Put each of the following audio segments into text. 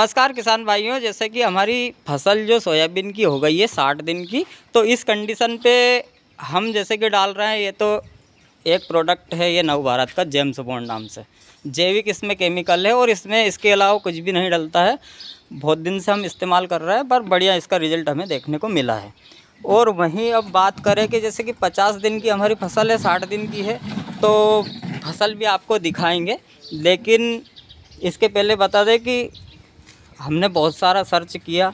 नमस्कार किसान भाइयों, जैसे कि हमारी फसल जो सोयाबीन की हो गई है 60 दिन की, तो इस कंडीशन पे हम जैसे कि डाल रहे हैं। ये तो एक प्रोडक्ट है, ये नवभारत का जेम्स बॉन्ड नाम से जैविक इसमें केमिकल है और इसमें इसके अलावा कुछ भी नहीं डलता है। बहुत दिन से हम इस्तेमाल कर रहे हैं, पर बढ़िया इसका रिजल्ट हमें देखने को मिला है। और वहीं अब बात करें कि जैसे कि 50 दिन की हमारी फसल है, 60 दिन की है, तो फसल भी आपको दिखाएंगे। लेकिन इसके पहले बता दें कि हमने बहुत सारा सर्च किया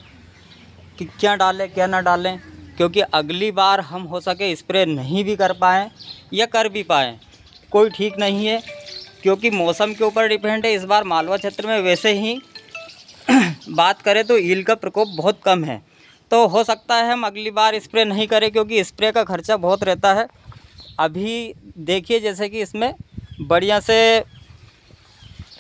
कि क्या डालें क्या ना डालें, क्योंकि अगली बार हम हो सके स्प्रे नहीं भी कर पाएँ या कर भी पाएँ, कोई ठीक नहीं है, क्योंकि मौसम के ऊपर डिपेंड है। इस बार मालवा क्षेत्र में वैसे ही बात करें तो ईल का प्रकोप बहुत कम है, तो हो सकता है हम अगली बार स्प्रे नहीं करें, क्योंकि स्प्रे का खर्चा बहुत रहता है। अभी देखिए जैसे कि इसमें बढ़िया से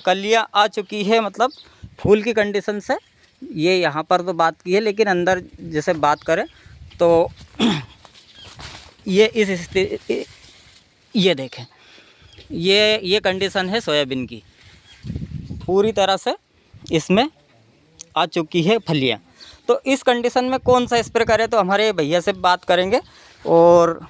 कलियाँ आ चुकी है, मतलब फूल की कंडीशन से ये यहाँ पर तो बात की है, लेकिन अंदर जैसे बात करें तो ये इस स्थिति, ये देखें, ये कंडीशन है सोयाबीन की, पूरी तरह से इसमें आ चुकी है फलियाँ। तो इस कंडीशन में कौन सा स्प्रे करें, तो हमारे भैया से बात करेंगे। और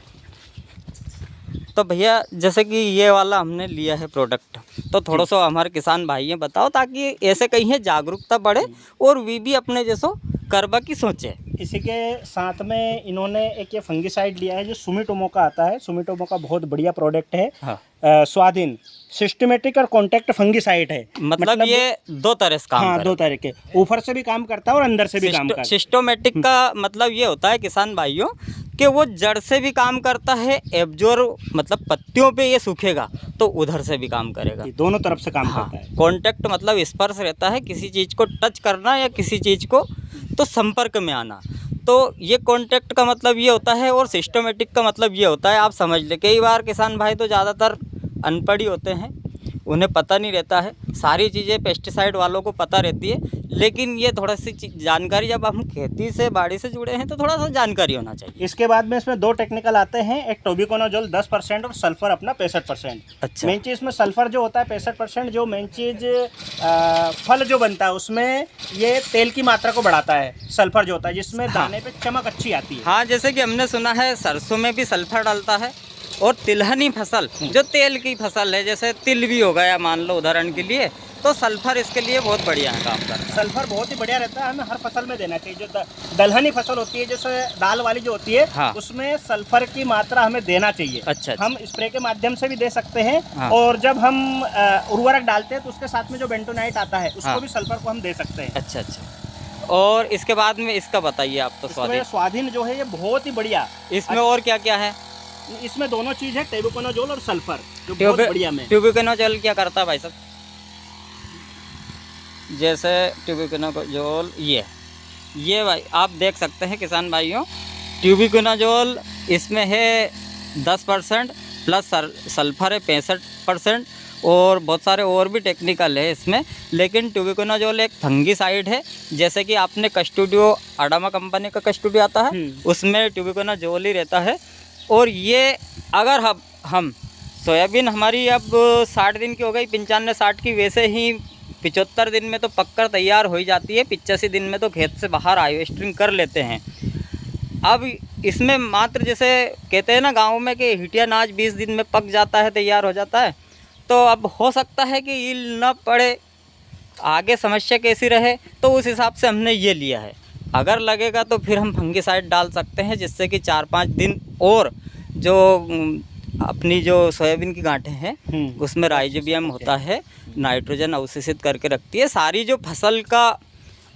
तो भैया जैसे कि ये वाला हमने लिया है प्रोडक्ट, तो थोड़ा सा हमारे किसान भाई हैं बताओ, ताकि ऐसे कहीं है जागरूकता बढ़े और वे भी अपने जैसो करबा की सोचे। इसी के साथ में इन्होंने एक ये फंगिसाइड लिया है जो सुमिटोमो का आता है। सुमिटोमो का बहुत बढ़िया प्रोडक्ट है। हाँ। स्वाधीन सिस्टमेटिक और कॉन्टैक्ट फंगिसाइड है। मतलब ये दो तरह से काम हाँ, दो तरह के, ऊपर से भी काम करता है और अंदर से भी काम करता है। सिस्टोमेटिक का मतलब ये होता है किसान भाइयों कि वो जड़ से भी काम करता है, एब्जॉर्ब मतलब पत्तियों पे ये सूखेगा तो उधर से भी काम करेगा, दोनों तरफ से काम हाँ, करता है। कॉन्टैक्ट मतलब स्पर्श रहता है, किसी चीज़ को टच करना या किसी चीज़ को तो संपर्क में आना, तो ये कॉन्टैक्ट का मतलब ये होता है। और सिस्टमेटिक का मतलब ये होता है, आप समझ ले, कई बार किसान भाई तो ज़्यादातर अनपढ़ ही होते हैं, उन्हें पता नहीं रहता है, सारी चीज़ें पेस्टिसाइड वालों को पता रहती है, लेकिन ये थोड़ा सी जानकारी, जब हम खेती से बाड़ी से जुड़े हैं तो थोड़ा सा जानकारी होना चाहिए। इसके बाद में इसमें दो टेक्निकल आते हैं, एक टोबिकोनाजोल 10% और सल्फर अपना 65%। अच्छा। मेन चीज़ में सल्फर जो होता है 65%, जो मेन चीज़ फल जो बनता है उसमें ये तेल की मात्रा को बढ़ाता है। सल्फर जो होता है जिसमें दाने पे चमक अच्छी आती है। हाँ, जैसे कि हमने सुना है सरसों में भी सल्फर डालता है, और तिलहनी फसल जो तेल की फसल है, जैसे तिल भी हो गया मान लो उदाहरण के लिए, तो सल्फर इसके लिए बहुत बढ़िया है काम करता है। सल्फर बहुत ही बढ़िया रहता है, हमें हर फसल में देना चाहिए। जो दलहनी फसल होती है, जैसे दाल वाली जो होती है, हाँ, उसमें सल्फर की मात्रा हमें देना चाहिए। अच्छा। हम स्प्रे के माध्यम से भी दे सकते हैं। हाँ। और जब हम उर्वरक डालते हैं तो उसके साथ में जो बेंटोनाइट आता है उसको हाँ, भी सल्फर को हम दे सकते हैं। अच्छा। और इसके बाद में इसका बताइए आप, तो स्वाधीन जो है ये बहुत ही बढ़िया। इसमें और क्या क्या है? इसमें दोनों चीज है, टेबुकोनाजोल और सल्फर, जो बहुत बढ़िया में। ट्यूबिकोनाजोल क्या करता है भाई साहब? जैसे ट्यूबिकोनाजोल ये भाई आप देख सकते हैं किसान भाइयों, ट्यूबिकोनाजोल इसमें है 10% प्लस सल्फर है 65%, और बहुत सारे और भी टेक्निकल है इसमें। लेकिन ट्यूबिकोनाजोल एक फंगिसाइड है, जैसे कि आपने कस्टूडियो अडामा कंपनी का कस्टूडियो आता है, उसमें ट्यूबिकोनाजोल ही रहता है। और ये अगर हम सोयाबीन हमारी अब 60 दिन की हो गई, 95-60 की, वैसे ही 75 दिन में तो पककर तैयार हो ही जाती है, 85 दिन में तो खेत से बाहर हार्वेस्टिंग कर लेते हैं। अब इसमें मात्र जैसे कहते हैं ना गाँव में कि हिटिया नाज 20 दिन में पक जाता है, तैयार हो जाता है, तो अब हो सकता है कि ईल न पड़े, आगे समस्या कैसी रहे, तो उस हिसाब से हमने ये लिया है। अगर लगेगा तो फिर हम फंगिसाइड डाल सकते हैं, जिससे कि 4-5 दिन और जो अपनी जो सोयाबीन की गांठें हैं उसमें राइजोबियम होता है, नाइट्रोजन अवशोषित करके रखती है, सारी जो फसल का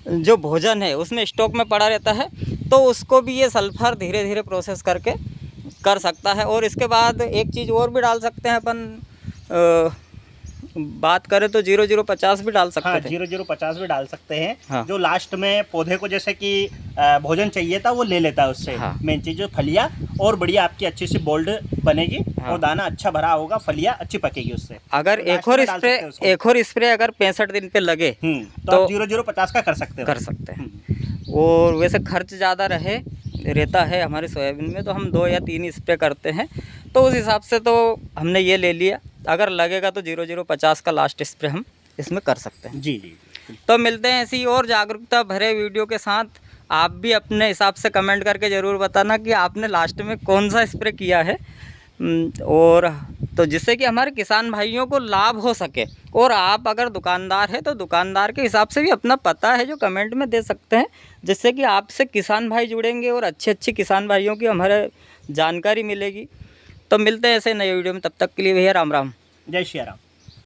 जो भोजन है उसमें स्टॉक में पड़ा रहता है, तो उसको भी ये सल्फर धीरे धीरे प्रोसेस करके कर सकता है। और इसके बाद एक चीज़ और भी डाल सकते हैं अपन, बात करें तो 0050 भी डाल सकते थे। 0050 भी डाल सकते हैं। हाँ। जो लास्ट में पौधे को जैसे कि भोजन चाहिए था वो ले लेता है उससे। हाँ। मेन चीज जो फलियां और बढ़िया आपकी अच्छी सी बोल्ड बनेगी। हाँ। और दाना अच्छा भरा होगा, फलियां अच्छी पकेगी उससे। अगर तो एक और स्प्रे अगर 65 दिन पे लगे तो आप 0050 का कर सकते हैं। और वैसे खर्च ज़्यादा रहता है हमारे सोयाबीन में, तो हम 2 या 3 स्प्रे करते हैं, तो उस हिसाब से तो हमने ये ले लिया। अगर लगेगा तो 0050 का लास्ट स्प्रे हम इसमें कर सकते हैं। जी। तो मिलते हैं ऐसी और जागरूकता भरे वीडियो के साथ। आप भी अपने हिसाब से कमेंट करके ज़रूर बताना कि आपने लास्ट में कौन सा स्प्रे किया है, और तो जिससे कि हमारे किसान भाइयों को लाभ हो सके। और आप अगर दुकानदार है तो दुकानदार के हिसाब से भी अपना पता है जो कमेंट में दे सकते हैं, जिससे कि आपसे किसान भाई जुड़ेंगे और अच्छे अच्छे किसान भाइयों की हमारे जानकारी मिलेगी। तो मिलते हैं ऐसे नए वीडियो में, तब तक के लिए भैया राम राम। जय श्री राम।